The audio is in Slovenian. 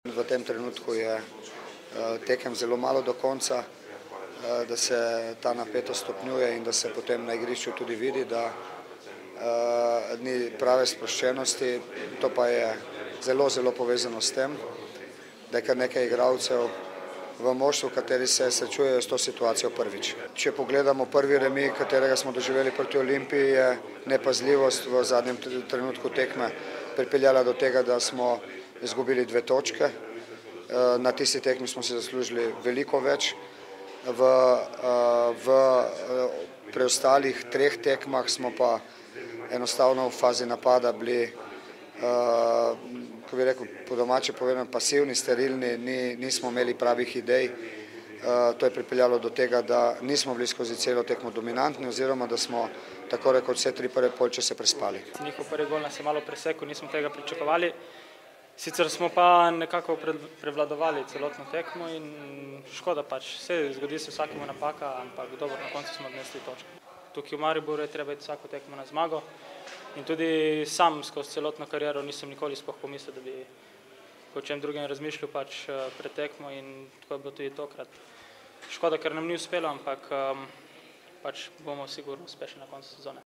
V tem trenutku je tekem zelo malo do konca, da se ta napetost stopnjuje in da se potem na igrišču tudi vidi, da ni prave sproščenosti. To pa je zelo povezano s tem, da je kar nekaj igralcev v moštvu, kateri se srečujejo s to situacijo prvič. Če pogledamo prvi remi, katerega smo doživeli proti Olimpiji, je nepazljivost v zadnjem trenutku tekme pripeljala do tega, da smo izgubili 2 točke. Na tisti tekmi smo si zaslužili veliko več. V preostalih 3 tekmah smo pa enostavno v fazi napada bili, ko bi rekel po domače povedano, pasivni, sterilni, nismo imeli pravih idej. To je pripeljalo do tega, da nismo bili skozi celo tekmo dominantni oziroma da smo tako rekoč vse 3 prve polčase prespali. Njihov prvi gol nas je malo presekal, nismo tega pričakovali. Sicer smo pa nekako prevladovali celotno tekmo in škoda pač. Zgodi se vsakemu napaka, ampak dobro, na koncu smo odnesli točke. Tukaj v Mariboru je treba iti vsako tekmo na zmago in tudi sam skozi celotno kariero nisem nikoli sploh pomislil, da bi o čem drugem razmišljal pač pred tekmo in tako je bilo tudi tokrat. Škoda, ker nam ni uspelo, ampak pač bomo sigurno uspešni na koncu sezone.